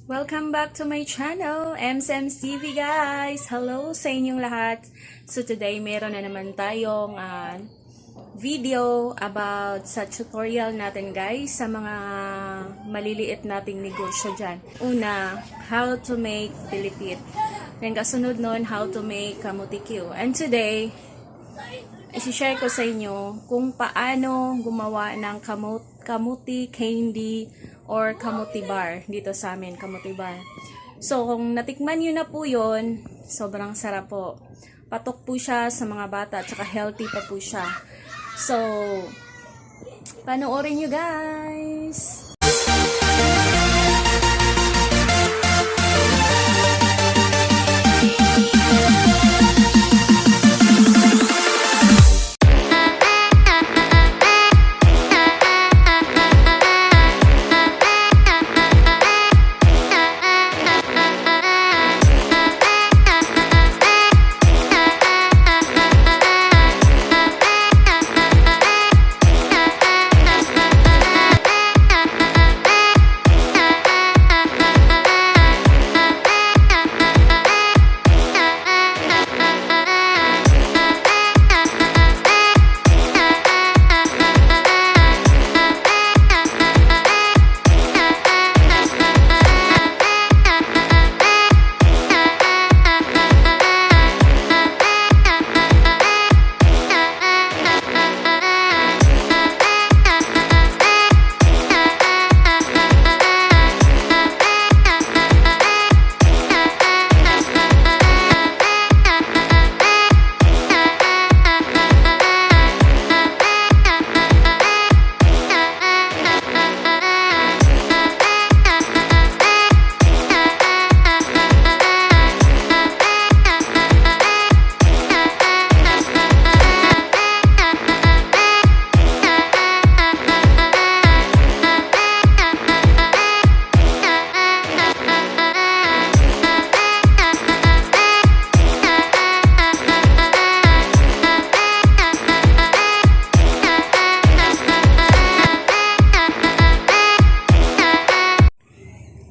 Welcome back to my channel, EmsEms TV guys! Hello sa inyong lahat! So today, meron na naman tayong video about sa tutorial natin guys sa mga maliliit nating negosyo dyan. Una, how to make pilipit. Then kasunod nun, how to make camote Q. And today, isi-share ko sa inyo kung paano gumawa ng camote candy or Camote Bar dito sa amin, Camote Bar. So, kung natikman nyo na po yun, sobrang sarap po. Patok po siya sa mga bata, tsaka healthy pa po siya. So, panoorin nyo guys!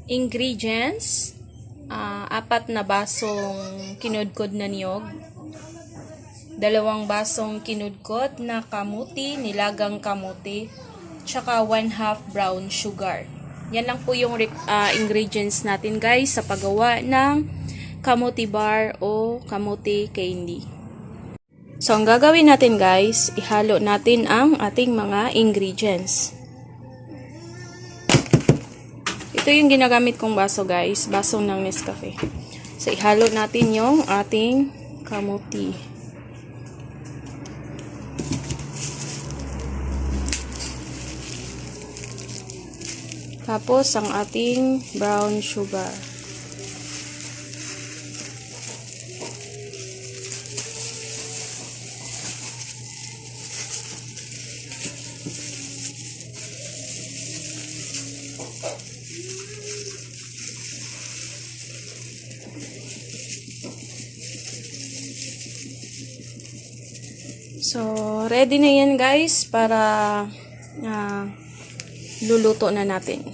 Ingredients, 4 na basong kinudkod na niyog, 2 basong kinudkod na kamuti, nilagang kamuti, tsaka 1/2 brown sugar. Yan lang po yung ingredients natin guys sa paggawa ng Camote Bar o Camote Candy. So ang gagawin natin guys, ihalo natin ang ating mga ingredients. Ito yung ginagamit kong baso guys, baso ng Nescafe. So ihalo natin yung ating kamuti. Tapos ang ating brown sugar. So, ready na yan guys para luluto na natin.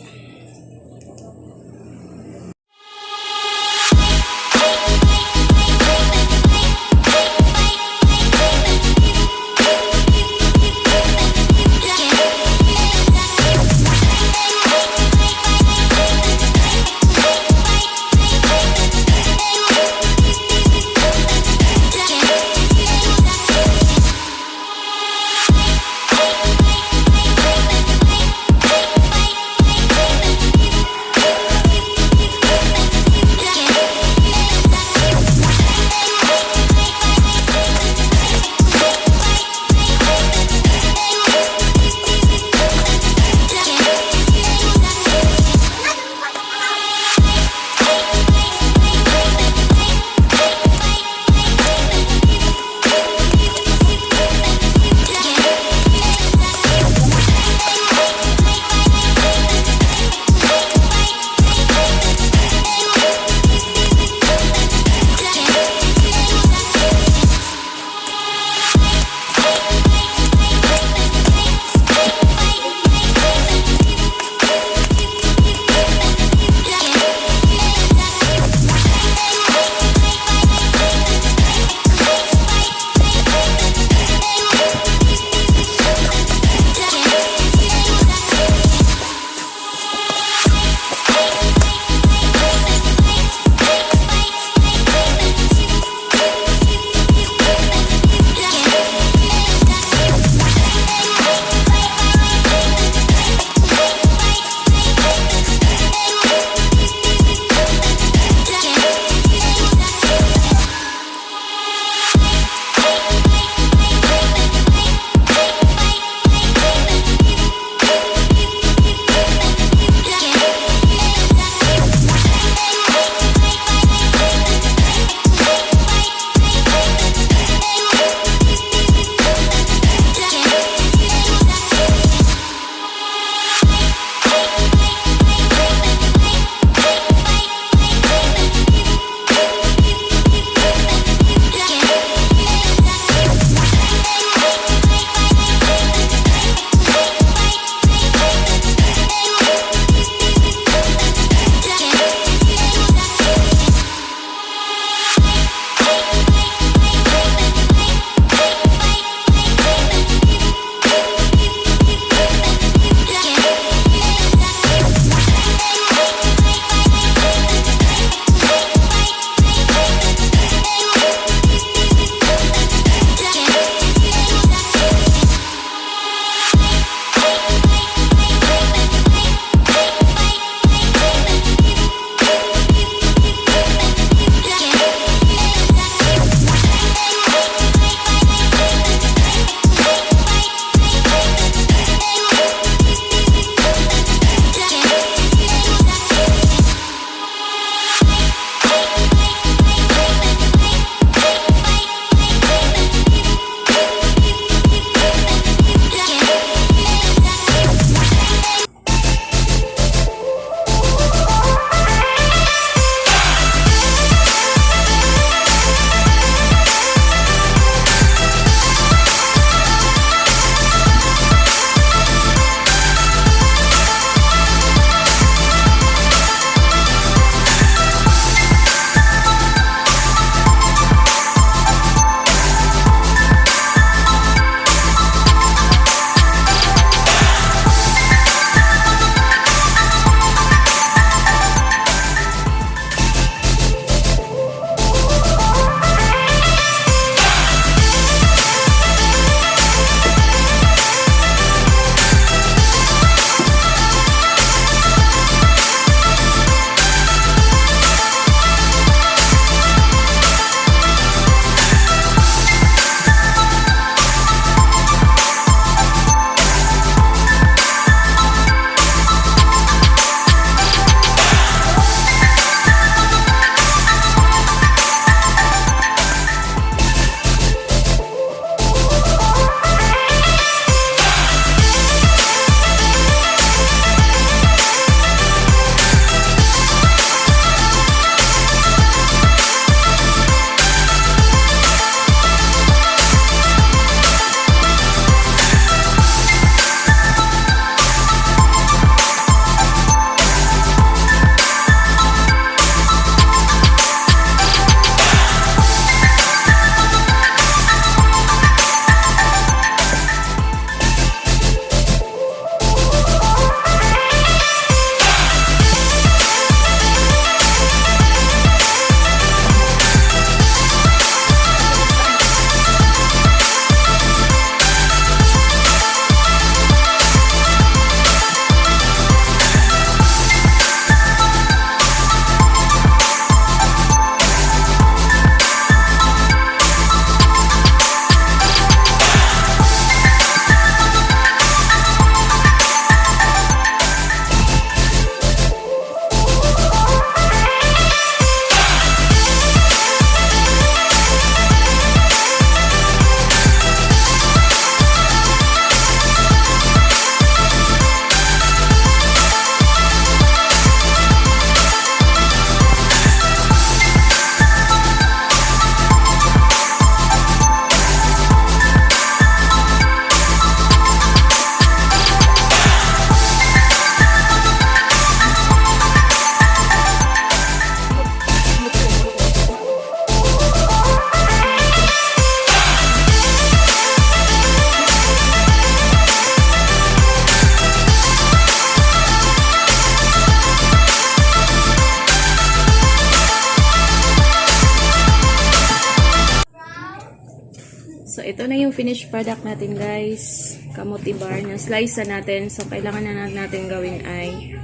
ito na yung finished product natin guys. Camote Bar na slice na natin. So, kailangan na natin gawin ay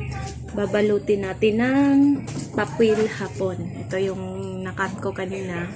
babalutin natin ng papel hapon. Ito yung nakat ko kanina.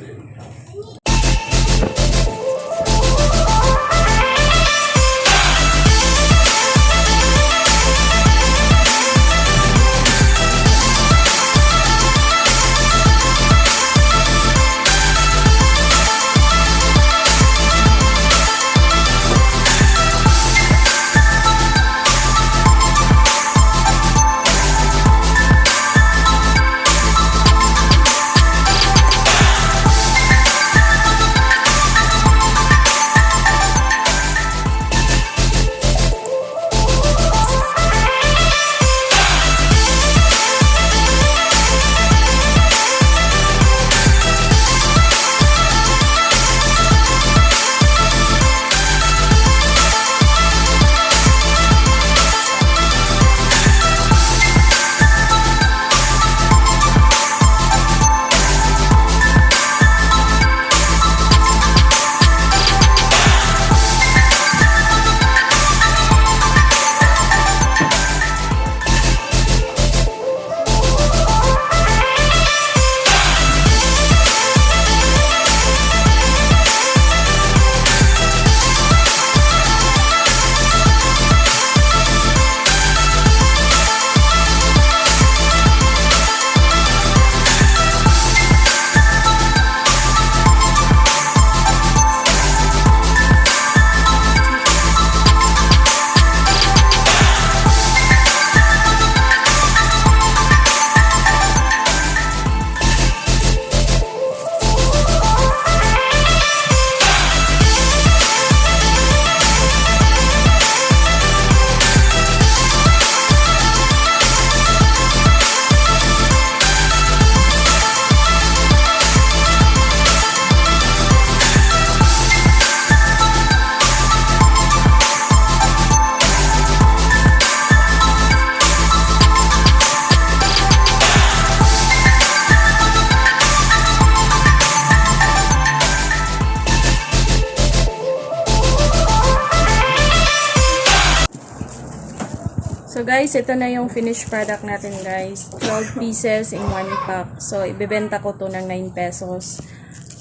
So guys, ito na yung finished product natin guys. 12 pieces in 1 pack. So ibebenta ko to ng 9 pesos.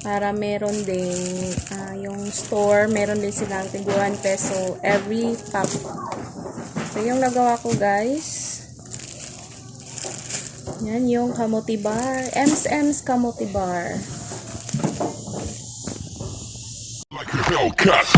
Para meron din yung store, meron din silang tig 1 peso every pack. So yung nagawa ko guys. Yan yung Camote Bar. EmsEms Camote Bar. Like a Hellcat.